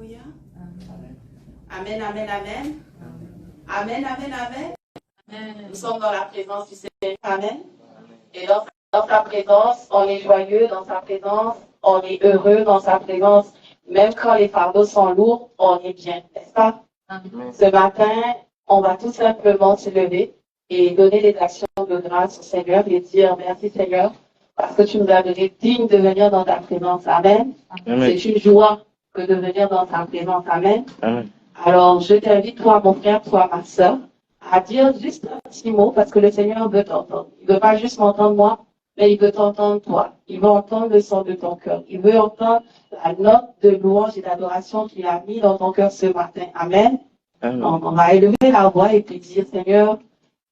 Alléluia. Amen, amen, amen. Amen, amen, amen. Nous sommes dans la présence du Seigneur. Amen. Et dans sa présence, on est joyeux. Dans sa présence, on est heureux. Dans sa présence, même quand les fardeaux sont lourds, on est bien. N'est-ce pas? Ce matin, on va tout simplement se lever et donner des actions de grâce au Seigneur et dire merci Seigneur parce que tu nous as donné digne de venir dans ta présence. Amen. Amen. C'est une joie que de venir dans ta présence. Amen. Amen. Alors, je t'invite, toi, mon frère, toi, ma soeur, à dire juste un petit mot parce que le Seigneur veut t'entendre. Il ne veut pas juste m'entendre moi, mais il veut t'entendre toi. Il veut entendre le son de ton cœur. Il veut entendre la note de louange et d'adoration qu'il a mis dans ton cœur ce matin. Amen. Amen. On va élever la voix et puis dire, Seigneur,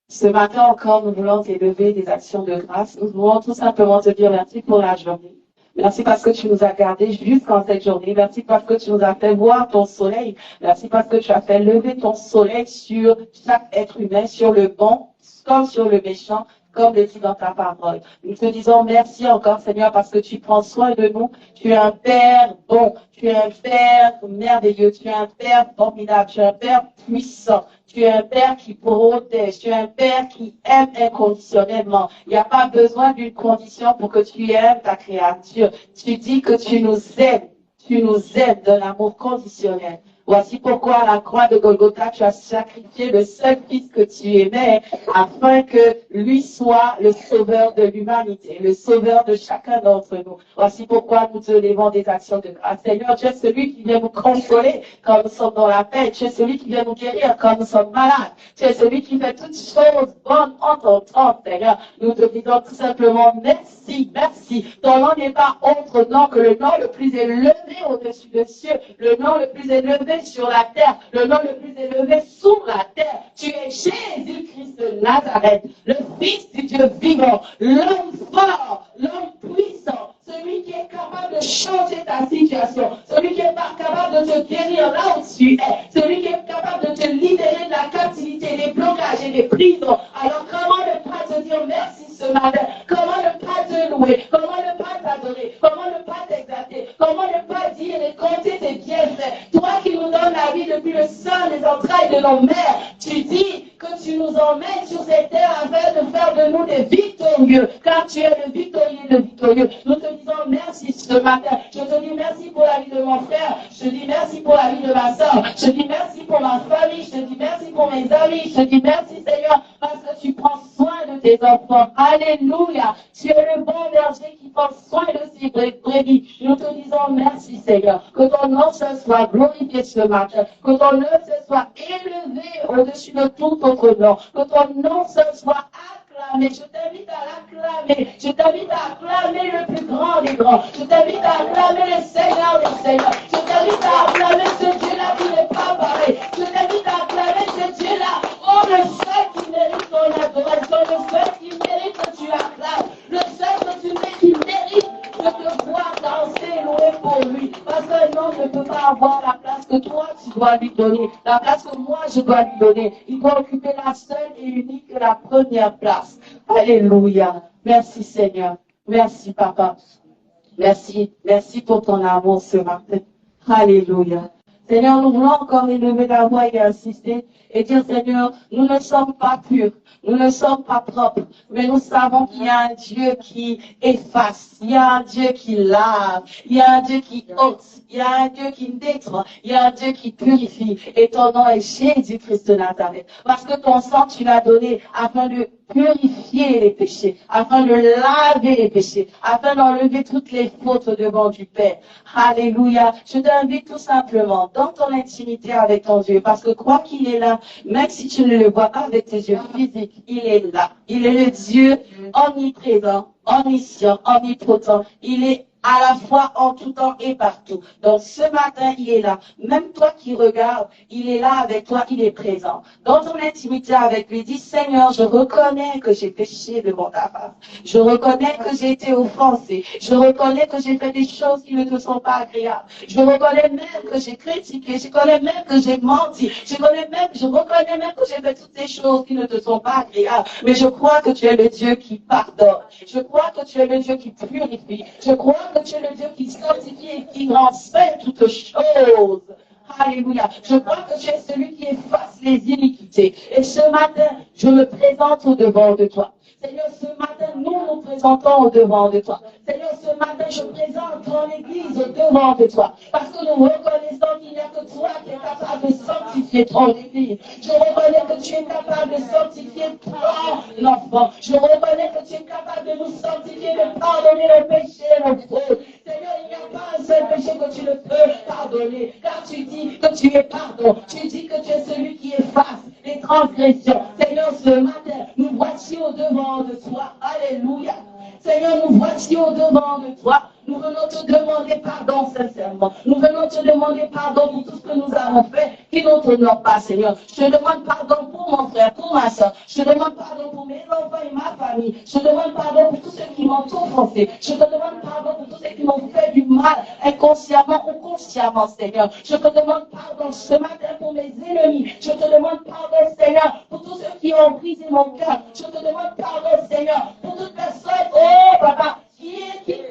ce matin encore, nous voulons élever des actions de grâce. Nous voulons tout simplement te dire merci pour la journée. Merci parce que tu nous as gardés jusqu'en cette journée. Merci parce que tu nous as fait voir ton soleil. Merci parce que tu as fait lever ton soleil sur chaque être humain, sur le bon comme sur le méchant, comme le dit dans ta parole. Nous te disons merci encore, Seigneur, parce que tu prends soin de nous. Tu es un Père bon. Tu es un Père merveilleux. Tu es un Père formidable. Tu es un Père puissant. Tu es un Père qui protège. Tu es un Père qui aime inconditionnellement. Il n'y a pas besoin d'une condition pour que tu aimes ta créature. Tu dis que tu nous aimes. Tu nous aimes de l'amour conditionnel. Voici pourquoi à la croix de Golgotha, tu as sacrifié le seul fils que tu aimais afin que lui soit le sauveur de l'humanité, le sauveur de chacun d'entre nous. Voici pourquoi nous te levons des actions de grâce. Seigneur, tu es celui qui vient nous consoler quand nous sommes dans la paix. Tu es celui qui vient nous guérir quand nous sommes malades. Tu es celui qui fait toutes choses bonnes en ton temps, Seigneur. Nous te disons tout simplement merci, merci. Ton nom n'est pas autre nom que le nom le plus élevé au-dessus des cieux, le nom le plus élevé sur la terre, le nom le plus élevé sous la terre. Tu es Jésus-Christ de Nazareth, le Fils du Dieu vivant, l'homme fort, l'homme puissant, celui qui est capable de changer ta situation, celui qui est capable de te guérir là où tu es, celui qui est capable de te libérer de la captivité, des blocages et des prisons. Alors comment ne pas te dire merci ce matin? Comment ne pas te louer? Comment ne pas t'adorer? Comment ne pas t'exalter? Comment ne pas dire et compter tes bienfaits? Toi qui nous donnes la vie depuis le sein des entrailles de nos mères, tu dis que tu nous emmènes sur cette terre afin de faire de nous des victorieux, car tu es le victorieux. Nous te disons merci ce matin. Je te dis merci pour la vie de mon frère. Je te dis merci pour la vie de ma soeur. Je te dis merci pour ma famille. Je te dis merci pour mes amis. Je te dis merci Seigneur parce que tu prends soin de tes enfants. Alléluia. Tu es le bon berger qui prend soin de ses brebis. Nous te disons merci Seigneur. Que ton nom se soit glorifié ce matin. Que ton nom se soit élevé au-dessus de tout autre nom. Que ton nom se soit acclamé. Je t'invite à l'acclamer. Je t'invite à acclamer le plus grand des grands. Je t'invite à acclamer le Seigneur des Seigneurs. Je t'invite à acclamer ce Dieu-là qui n'est pas pareil. Je t'invite à acclamer ce Dieu-là. Oh, le seul qui mérite ton adoration. Le seul qui mérite que tu acclames. Le seul qui mérite de te voir danser, louer pour lui. Parce qu'un homme ne peut pas avoir la place que toi tu dois lui donner. La place que moi je dois lui donner. Il doit occuper la seule et unique, la première place. Alléluia. Merci Seigneur. Merci Papa. Merci. Merci pour ton amour ce matin. Alléluia. Seigneur, nous voulons encore élever la voix et insister et dire Seigneur, nous ne sommes pas purs, nous ne sommes pas propres, mais nous savons qu'il y a un Dieu qui efface, il y a un Dieu qui lave, il y a un Dieu qui ôte, il y a un Dieu qui nettoie, il y a un Dieu qui purifie. Et ton nom est Jésus-Christ de Nazareth. Parce que ton sang, tu l'as donné afin de purifier les péchés, afin de laver les péchés, afin d'enlever toutes les fautes devant du Père. Alléluia. Je t'invite tout simplement dans ton intimité avec ton Dieu, parce que quoi qu'il est là, même si tu ne le vois pas avec tes yeux physiques, il est là. Il est le Dieu omniprésent, omniscient, omnipotent. Il est à la fois en tout temps et partout. Donc ce matin, il est là. Même toi qui regardes, il est là avec toi, il est présent. Dans ton intimité avec lui, dis Seigneur, je reconnais que j'ai péché devant ta face. Je reconnais que j'ai été offensé. Je reconnais que j'ai fait des choses qui ne te sont pas agréables. Je reconnais même que j'ai critiqué. Je reconnais même que j'ai menti. Je reconnais même que j'ai fait toutes ces choses qui ne te sont pas agréables. Mais je crois que tu es le Dieu qui pardonne. Je crois que tu es le Dieu qui purifie. Je crois que tu es le Dieu qui sanctifie et qui rend saint toutes choses. Alléluia. Je crois que tu es celui qui efface les iniquités. Et ce matin, je me présente au devant de toi. Seigneur, ce matin, nous nous présentons au devant de toi. Seigneur, ce matin, je présente ton Église au devant de toi. Parce que nous reconnaissons qu'il n'y a que toi qui es capable de sanctifier ton Église. Je reconnais que tu es capable de sanctifier ton enfant. Je reconnais que tu es capable de nous sanctifier, de pardonner les péchés, nos fraudes. Seigneur, il n'y a pas un seul péché que tu ne peux pardonner. Car tu dis que tu es pardon. Tu dis que tu es celui qui efface les transgressions. Seigneur, ce matin, nous voici au devant de toi. Alléluia. Seigneur, nous voici au devant de toi. Nous venons te demander pardon sincèrement. Nous venons te demander pardon pour tout ce que nous avons fait qui ne t'honore pas, Seigneur. Je te demande pardon pour mon frère, pour ma soeur. Je te demande pardon pour mes enfants et ma famille. Je te demande pardon pour tous ceux qui m'ont offensé. Je te demande pardon pour tous ceux qui m'ont fait du mal, inconsciemment ou consciemment, Seigneur. Je te demande pardon ce matin pour mes ennemis. Je te demande pardon, Seigneur, pour tous ceux qui ont brisé mon cœur. Je te demande pardon, Seigneur, pour toute personne, oh papa,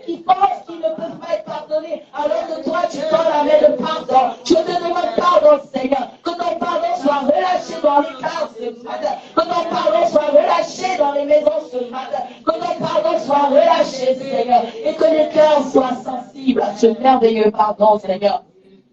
qui pensent qu'ils ne peuvent pas être pardonnés, alors que toi, tu tends la main de pardon. Je te demande pardon, Seigneur, que ton pardon soit relâché dans les cœurs ce matin, que ton pardon soit relâché dans les maisons ce matin, que ton pardon soit relâché, Seigneur, et que les cœurs soient sensibles à ce merveilleux pardon, Seigneur.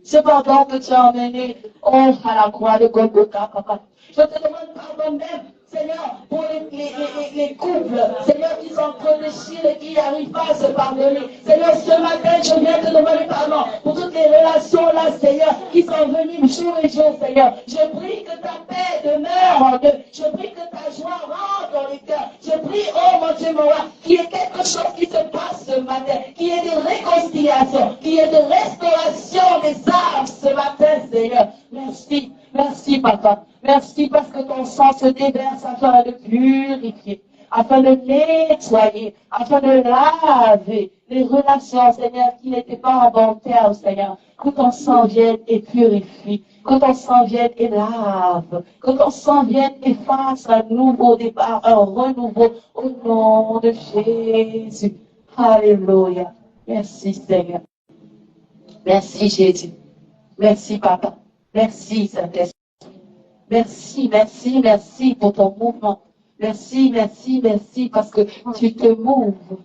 Ce pardon que tu as emmené, oh, à la croix de Golgotha, papa. Je te demande pardon même, Seigneur, pour les couples, Seigneur, qui sont en train de chier et qui n'arrivent pas à se pardonner. Seigneur, ce matin, je viens te demander pardon pour toutes les relations là, Seigneur, qui sont venues jour et jour, Seigneur. Je prie que ta paix demeure en eux. Je prie que ta joie rentre dans les cœurs. Je prie, oh mon Dieu, mon roi, qu'il y ait quelque chose qui se passe ce matin, qu'il y ait de réconciliation, qu'il y ait de restauration des âmes ce matin, Seigneur. Merci. Merci, papa. Merci parce que ton sang se déverse afin de purifier, afin de nettoyer, afin de laver les relations, Seigneur, qui n'étaient pas en bon terme, Seigneur. Que ton sang vienne et purifie, que ton sang vienne et lave, que ton sang vienne et fasse un nouveau départ, un renouveau au nom de Jésus. Alléluia. Merci, Seigneur. Merci, Jésus. Merci, papa. Merci, Saint-Esprit. Merci, merci, merci pour ton mouvement. Merci, merci, merci parce que tu te mouves.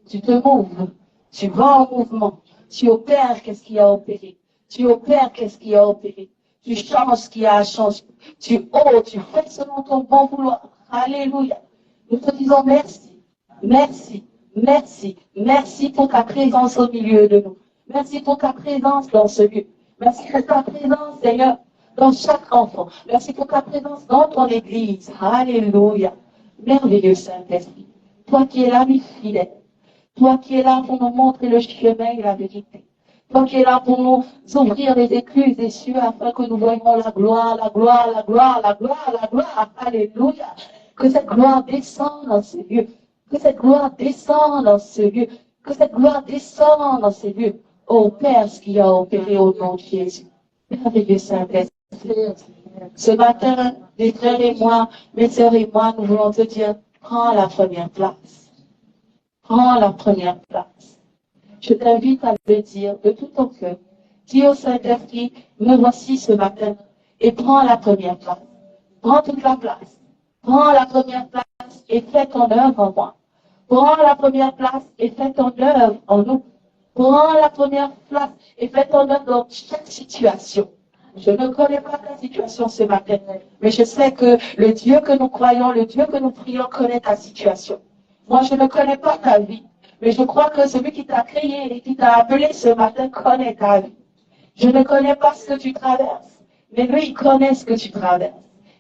Tu te mouves. Tu vas en mouvement. Tu opères qu'est-ce qui a opéré. Tu opères qu'est-ce qui a opéré. Tu changes ce qui a changé. Tu fais selon ton bon vouloir. Alléluia. Nous te disons merci. Merci. Merci. Merci pour ta présence au milieu de nous. Merci pour ta présence dans ce lieu. Merci pour ta présence, Seigneur, dans chaque enfant. Merci pour ta présence dans ton Église. Alléluia. Merveilleux Saint-Esprit. Toi qui es l'ami fidèle. Toi qui es là pour nous montrer le chemin et la vérité. Toi qui es là pour nous ouvrir les écluses des cieux afin que nous voyions la gloire, la gloire, la gloire, la gloire, la gloire. Alléluia. Que cette gloire descende dans ces lieux. Que cette gloire descende dans ce lieu. Que cette gloire descende dans ces lieux. Ô Père, ce qui a opéré au nom de Jésus. Merveilleux Saint-Esprit. Ce matin, les frères et moi, mes sœurs et moi, nous voulons te dire, prends la première place. Prends la première place. Je t'invite à le dire de tout ton cœur. Dis au Saint-Esprit, me voici ce matin et prends la première place. Prends toute la place. Prends la première place et fais ton œuvre en moi. Prends la première place et fais ton œuvre en nous. Prends la première place et fais ton œuvre dans chaque situation. Je ne connais pas ta situation ce matin, mais je sais que le Dieu que nous croyons, le Dieu que nous prions connaît ta situation. Moi, je ne connais pas ta vie, mais je crois que celui qui t'a créé et qui t'a appelé ce matin connaît ta vie. Je ne connais pas ce que tu traverses, mais lui, il connaît ce que tu traverses.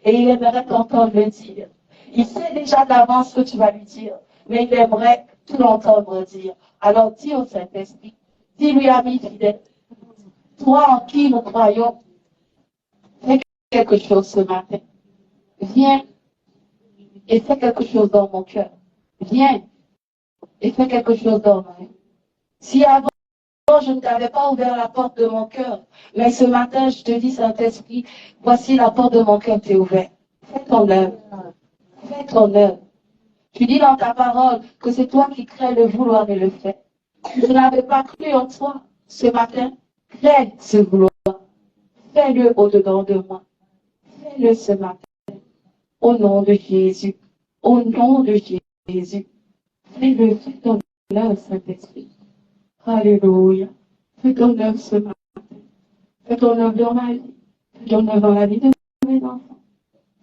Et il aimerait t'entendre le dire. Il sait déjà d'avance ce que tu vas lui dire, mais il aimerait tout l'entendre dire. Alors dis au Saint-Esprit, dis-lui, ami fidèle, toi en qui nous croyons, fais quelque chose ce matin. Viens et fais quelque chose dans mon cœur. Viens et fais quelque chose dans ma vie. Si avant, je ne t'avais pas ouvert la porte de mon cœur, mais ce matin, je te dis, Saint-Esprit, voici la porte de mon cœur t'est ouverte. Fais ton œuvre. Fais ton œuvre. Tu dis dans ta parole que c'est toi qui crées le vouloir et le fait. Si vous n'avez pas cru en toi ce matin, crée ce gloire. Fais-le au-dedans de moi. Fais-le ce matin. Au nom de Jésus. Au nom de Jésus. Fais-le, fais ton œuvre, Saint-Esprit. Alléluia. Fais ton œuvre ce matin. Fais ton œuvre dans ma vie. Fais ton œuvre dans la vie de mes enfants.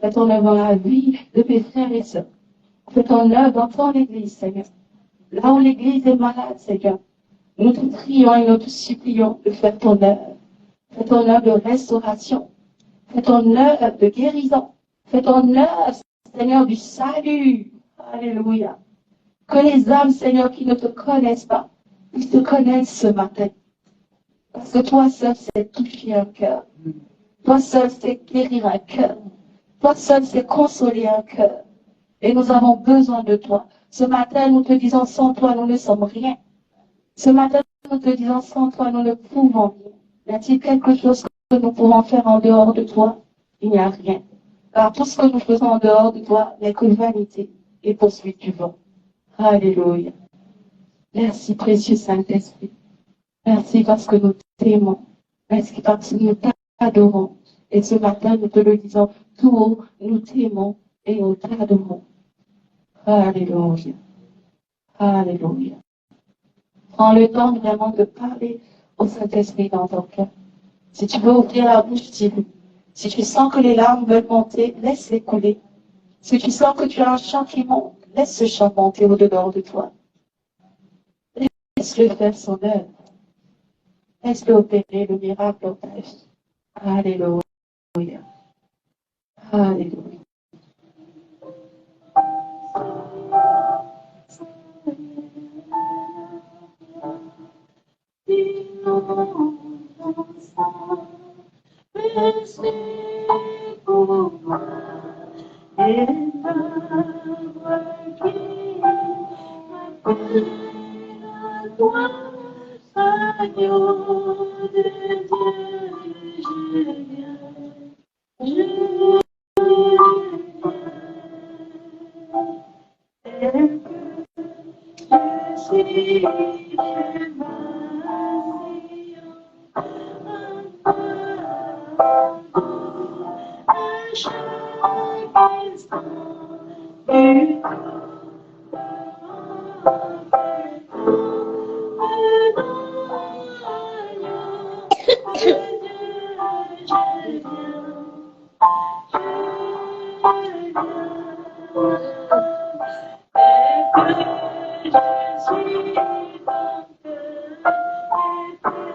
Fais ton œuvre dans la vie de mes frères et sœurs. Fais ton œuvre dans ton Église, Seigneur. Là où l'Église est malade, Seigneur, nous te prions et nous te supplions de faire ton œuvre. Fais ton œuvre de restauration. Fais ton œuvre de guérison. Fais ton œuvre, Seigneur, du salut. Alléluia. Que les âmes, Seigneur, qui ne te connaissent pas, puissent te connaître ce matin. Parce que toi seul, c'est toucher un cœur. Toi seul, c'est guérir un cœur. Toi seul, c'est consoler un cœur. Et nous avons besoin de toi. Ce matin, nous te disons, sans toi, nous ne sommes rien. Ce matin, nous te disons, sans toi, nous ne pouvons rien. Y a-t-il quelque chose que nous pouvons faire en dehors de toi? Il n'y a rien. Car tout ce que nous faisons en dehors de toi n'est que vanité et poursuite du vent. Alléluia. Merci, précieux Saint-Esprit. Merci parce que nous t'aimons. Merci parce que nous t'adorons. Et ce matin, nous te le disons tout haut, nous t'aimons et nous t'adorons. Alléluia. Alléluia. Prends le temps vraiment de parler au Saint-Esprit dans ton cœur. Si tu veux ouvrir la bouche, dis-le. Si tu sens que les larmes veulent monter, laisse-les couler. Si tu sens que tu as un chant qui monte, laisse ce chant monter au-dedans de toi. Laisse-le faire son œuvre. Laisse-le opérer le miracle dans ta vie. Alléluia. Alléluia.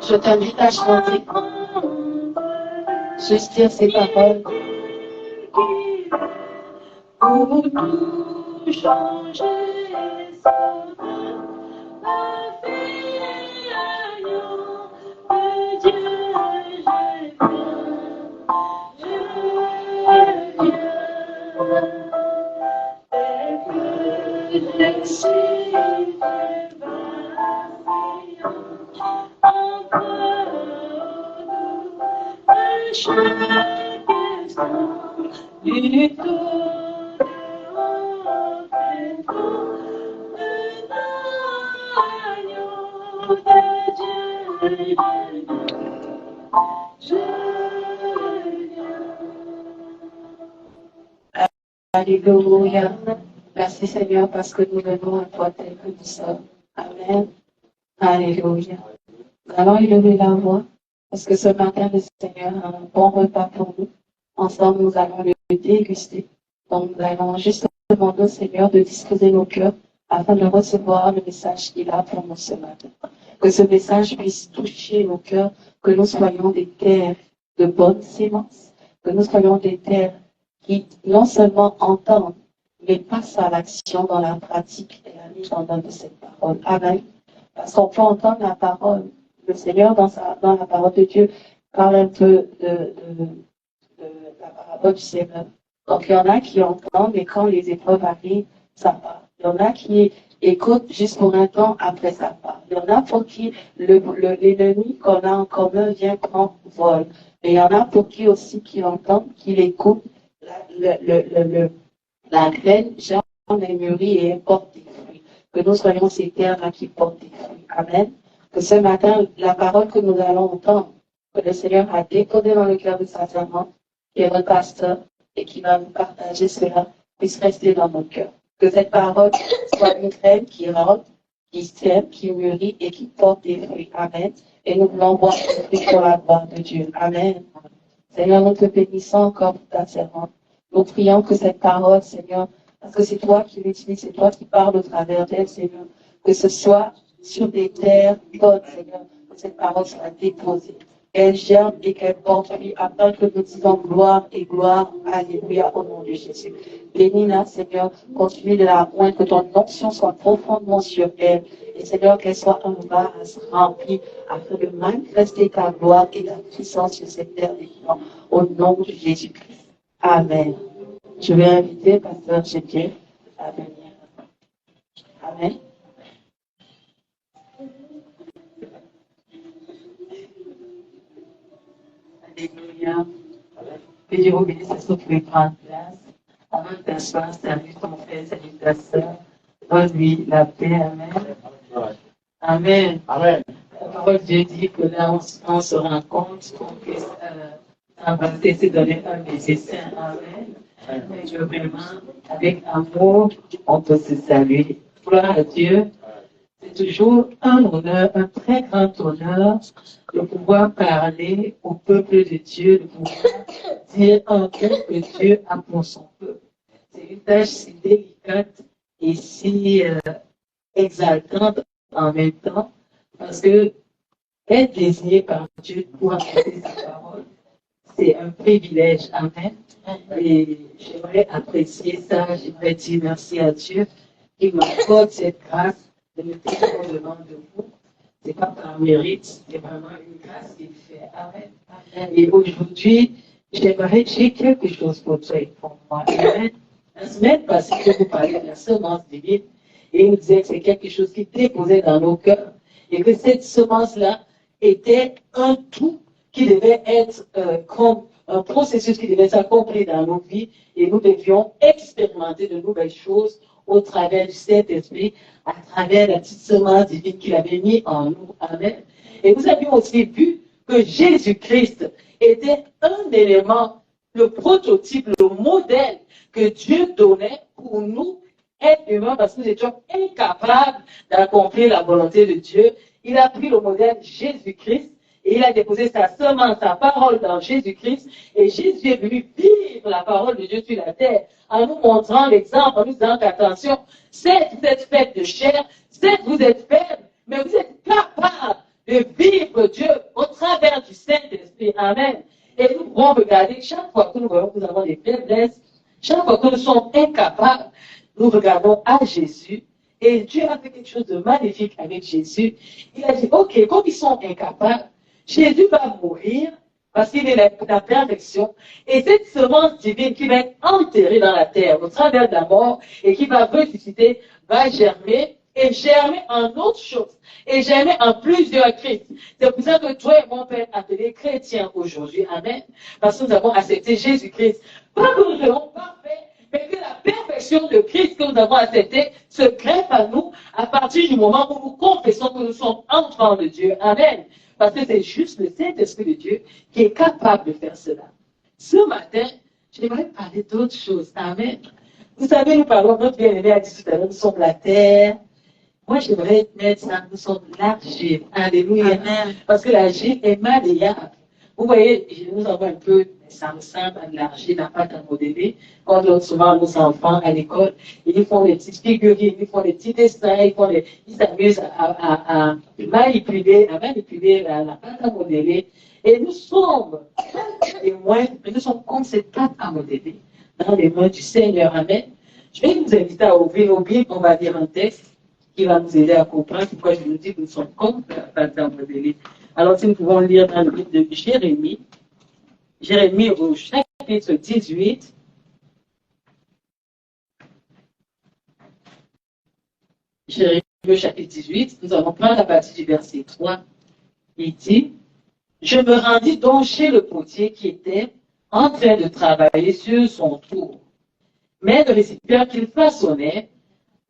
Je t'invite à chanter. Juste dire ces paroles. Pour tout changer, la vie ayant de Dieu, je viens, et que je suis chaque instant du tout de Dieu, je viens. Alléluia. Merci Seigneur parce que nous venons à toi tel que nous sommes. Amen. Alléluia. Nous allons élever la voix. Parce que ce matin, le Seigneur a un bon repas pour nous. Ensemble, nous allons le déguster. Donc, nous allons juste demander au Seigneur de disposer nos cœurs afin de recevoir le message qu'il a pour nous ce matin. Que ce message puisse toucher nos cœurs, que nous soyons des terres de bonne sémence, que nous soyons des terres qui non seulement entendent, mais passent à l'action dans la pratique et la mise en œuvre de cette parole. Amen. Parce qu'on peut entendre la parole. Le Seigneur, dans la parole de Dieu, parle un peu de la parabole du Seigneur. Donc, il y en a qui entendent, et quand les épreuves arrivent, ça part. Il y en a qui écoutent juste pour un temps, après ça part. Il y en a pour qui l'ennemi qu'on a en commun vient prendre vol. Mais il y en a pour qui aussi qui entendent, qui l'écoutent, la graine, j'en ai mûri et porte des fruits. que nous soyons ces terres-là qui portent des fruits. Amen. Que ce matin, la parole que nous allons entendre, que le Seigneur a décodée dans le cœur de sa servante, qui est notre pasteur, et qui va nous partager cela, puisse rester dans notre cœur. Que cette parole soit une graine qui rentre, qui sème, qui mûrit et qui porte des fruits. Amen. Et nous voulons voir des fruits pour la gloire de Dieu. Amen. Seigneur, nous te bénissons encore pour ta servante. Nous prions que cette parole, Seigneur, parce que c'est toi qui l'utilises, c'est toi qui parles au travers d'elle, Seigneur, que ce soit sur des terres bonnes, Seigneur, que cette parole soit déposée. Qu'elle germe et qu'elle porte fruit afin que nous disons gloire et gloire, alléluia, au nom de Jésus. Bénis-la, Seigneur, continue de la oindre, que ton onction soit profondément sur elle. Et Seigneur, qu'elle soit un vase rempli afin de manifester ta gloire et ta puissance sur cette terre des vivants. Au nom de Jésus-Christ. Amen. Je vais inviter Pasteur Gédier à venir. Amen. Alléluia. Que Dieu vous bénisse, vous pouvez prendre place. Avant de t'asseoir, salue ton frère, salue ta soeur. Donne-lui la paix. Amen. Amen. Amen. La parole de Dieu dit que là, on se rend compte qu'on peut s'embrasser, se donner un baiser saint. Amen. Mais je vraiment, avec amour, on peut se saluer. Gloire à Dieu. C'est toujours un honneur, un très grand honneur de pouvoir parler au peuple de Dieu, de pouvoir dire un mot que Dieu a pour son peuple. C'est une tâche si délicate et si exaltante en même temps, parce que être désigné par Dieu pour apporter sa parole, c'est un privilège. Amen. Et j'aimerais apprécier ça, j'aimerais dire merci à Dieu qui m'accorde cette grâce de me tenir au-devant de vous. Ce n'est pas par mérite, c'est vraiment une grâce qu'il fait. Amen. Et aujourd'hui, j'ai quelque chose pour toi et pour moi. Amen. La semaine passée, je vous parlais de la semence divine et il nous disait que c'est quelque chose qui déposait dans nos cœurs et que cette semence-là était un tout qui devait être comme un processus qui devait s'accomplir dans nos vies et nous devions expérimenter de nouvelles choses au travers du Saint-Esprit, à travers la petite semence divine qu'il avait mis en nous. Amen. Et nous avions aussi vu que Jésus-Christ était un élément, le prototype, le modèle que Dieu donnait pour nous, être humains, parce que nous étions incapables d'accomplir la volonté de Dieu. Il a pris le modèle Jésus-Christ et il a déposé sa semence, sa parole dans Jésus-Christ. Et Jésus est venu vivre la parole de Dieu sur la terre en nous montrant l'exemple, en nous disant qu'attention, certes vous êtes faits de chair, certes vous êtes faibles, mais vous êtes capables de vivre Dieu au travers du Saint-Esprit. Amen. Et nous pouvons regarder chaque fois que nous voyons que nous avons des faiblesses, chaque fois que nous sommes incapables, nous regardons à Jésus. Et Dieu a fait quelque chose de magnifique avec Jésus. Il a dit, ok, comme ils sont incapables, Jésus va mourir parce qu'il est la perfection. Et cette semence divine qui va être enterrée dans la terre au travers de la mort et qui va ressusciter, va germer et germer en autre chose. Et germer en plusieurs Christ. C'est pour ça que toi et moi, Père, appelés chrétiens aujourd'hui. Amen. Parce que nous avons accepté Jésus-Christ. Pas que nous serons parfaits, mais que la perfection de Christ que nous avons accepté se greffe à nous à partir du moment où nous confessons que nous sommes enfants de Dieu. Amen. Parce que c'est juste le Saint-Esprit de Dieu qui est capable de faire cela. Ce matin, j'aimerais parler d'autre chose. Amen. Vous savez, nous parlons, notre bien-aimé a dit tout à l'heure, nous sommes la terre. Moi, j'aimerais mettre ça, nous sommes l'argile. Alléluia. Amen. Parce que l'argile est malléable. Vous voyez, nous avons un peu, ça ressemble à de l'argile, la pâte à modeler. On donne souvent à nos enfants à l'école, ils font des petites figurines, ils font des petits dessins, ils s'amusent à manipuler la pâte à modeler. Et nous sommes témoins, nous sommes comme cette pâte à modeler dans les mains du Seigneur. Amen. Je vais vous inviter à ouvrir nos Bibles, on va lire un texte qui va nous aider à comprendre pourquoi je vous dis que nous sommes comme la pâte à modeler. Alors, si nous pouvons lire dans le livre de Jérémie, Jérémie au chapitre 18, Jérémie au chapitre 18, nous allons prendre la partie du verset 3. Il dit, « Je me rendis donc chez le potier qui était en train de travailler sur son tour. Mais le récipient qu'il façonnait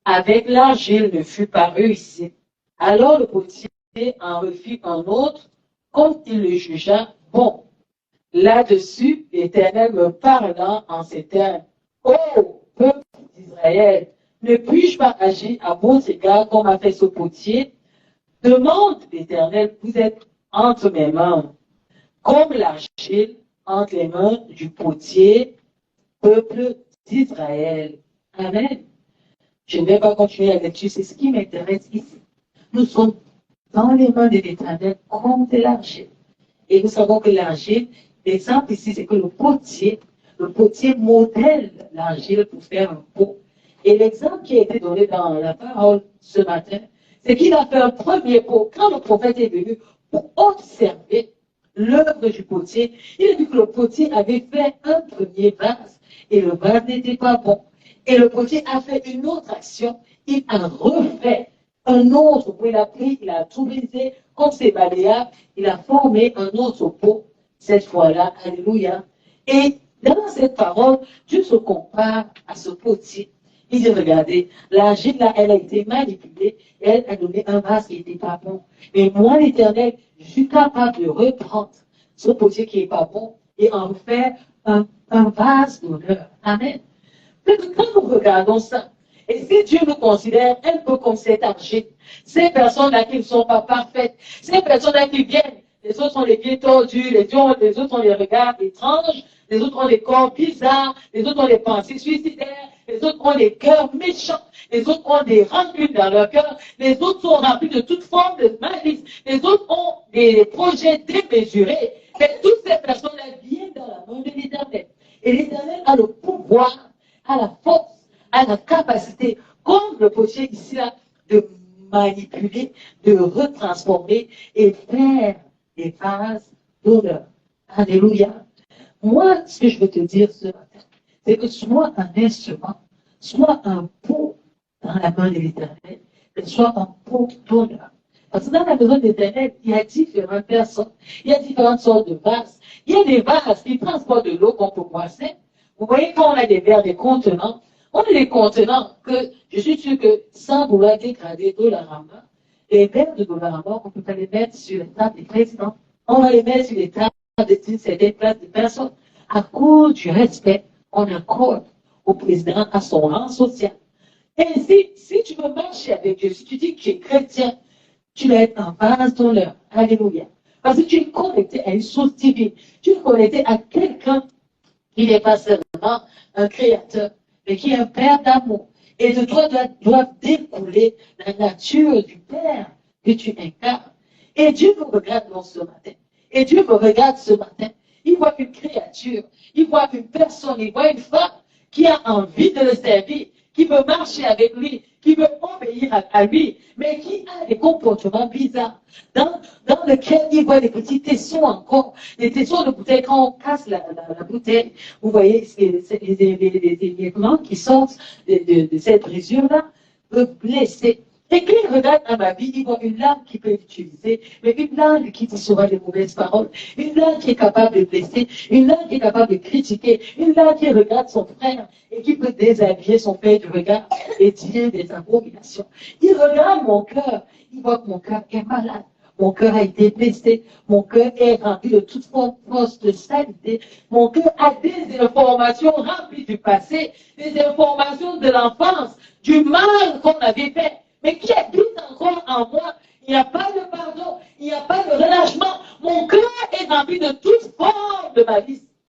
avec l'argile ne fut pas réussi. Alors le potier en refit un autre, comme il le jugea bon. Là-dessus, l'Éternel me parla en ces termes. Ô peuple d'Israël, ne puis-je pas agir à votre égard comme a fait ce potier? Demande l'Éternel, vous êtes entre mes mains, comme l'argile entre les mains du potier, peuple d'Israël. Amen. Je ne vais pas continuer la lecture, c'est ce qui m'intéresse ici. Nous sommes dans les mains de l'Éternel comme de l'argile. Et nous savons que l'argile, l'exemple ici, c'est que le potier modèle l'argile pour faire un pot. Et l'exemple qui a été donné dans la parole ce matin, c'est qu'il a fait un premier pot. Quand le prophète est venu pour observer l'œuvre du potier, il a vu que le potier avait fait un premier vase et le vase n'était pas bon. Et le potier a fait une autre action, il a refait un autre pot, il a pris, il a tout brisé, comme c'est balayable, il a formé un autre pot, cette fois-là, alléluia. Et dans cette parole, Dieu se compare à ce potier. Il dit, regardez, l'argile là, elle a été manipulée, et elle a donné un vase qui n'était pas bon. Mais moi, l'Éternel, je suis capable de reprendre ce potier qui n'est pas bon et en faire un vase d'honneur. Amen. Mais quand nous regardons ça, et si Dieu nous considère un peu comme cet argile, ces personnes-là qui ne sont pas parfaites, ces personnes-là qui viennent, les autres ont les pieds tordus, les autres ont les regards étranges, les autres ont des corps bizarres, les autres ont des pensées suicidaires, les autres ont des cœurs méchants, les autres ont des rancunes dans leur cœur, les autres sont remplis de toute forme de malice, les autres ont des projets démesurés. Mais toutes ces personnes-là viennent dans la main de l'Éternel. Et l'Éternel a le pouvoir, a la force, a la capacité, comme le potier ici là, de manipuler, de retransformer et faire des vases d'honneur. Alléluia. Moi, ce que je veux te dire ce matin, c'est que sois un instrument, sois un pot dans la main de l'Éternel, et sois un pot d'honneur. Parce que dans la maison de l'Éternel, il y a différentes personnes, il y a différentes sortes de vases. Il y a des vases qui transportent de l'eau qu'on peut boisser. Vous voyez, quand on a des verres, des contenants, on a des contenants que je suis sûr que sans vouloir dégrader Dollarama, les verres de Dollarama, on ne peut pas les mettre sur les tables des présidents. On va les mettre sur les tables d'une certaine place de personnes à cause du respect qu'on accorde au président, à son rang social. Et si tu veux marcher avec Dieu, si tu dis que tu es chrétien, tu dois être en vase d'honneur. Alléluia. Parce que tu es connecté à une source divine. Tu es connecté à quelqu'un qui n'est pas seulement un créateur, mais qui est un père d'amour. Et de toi doit découler la nature du Père que tu incarnes. Et Dieu nous regarde ce matin. Et Dieu me regarde ce matin. Il voit une créature, il voit une personne, il voit une femme qui a envie de le servir, qui veut marcher avec lui, qui veut obéir à lui, mais qui a des comportements bizarres, dans lesquels il voit des petits tessons encore, des tessons de bouteille. Quand on casse la bouteille, vous voyez les glands qui sortent de cette brisure-là, peuvent blesser. Et quand il regarde à ma vie, il voit une langue qui peut utiliser, mais une langue qui dit souvent des mauvaises paroles, une langue qui est capable de blesser, une langue qui est capable de critiquer, une langue qui regarde son frère et qui peut déshabiller son frère du regard et dire des abominations. Il regarde mon cœur, il voit que mon cœur est malade. Mon cœur a été blessé, mon cœur est rempli de toute force de saleté, mon cœur a des informations remplies du passé, des informations de l'enfance, du mal qu'on avait fait. Mais qui habite encore en moi? Il n'y a pas de pardon, il n'y a pas de relâchement. Mon cœur est rempli de toute forme de malice.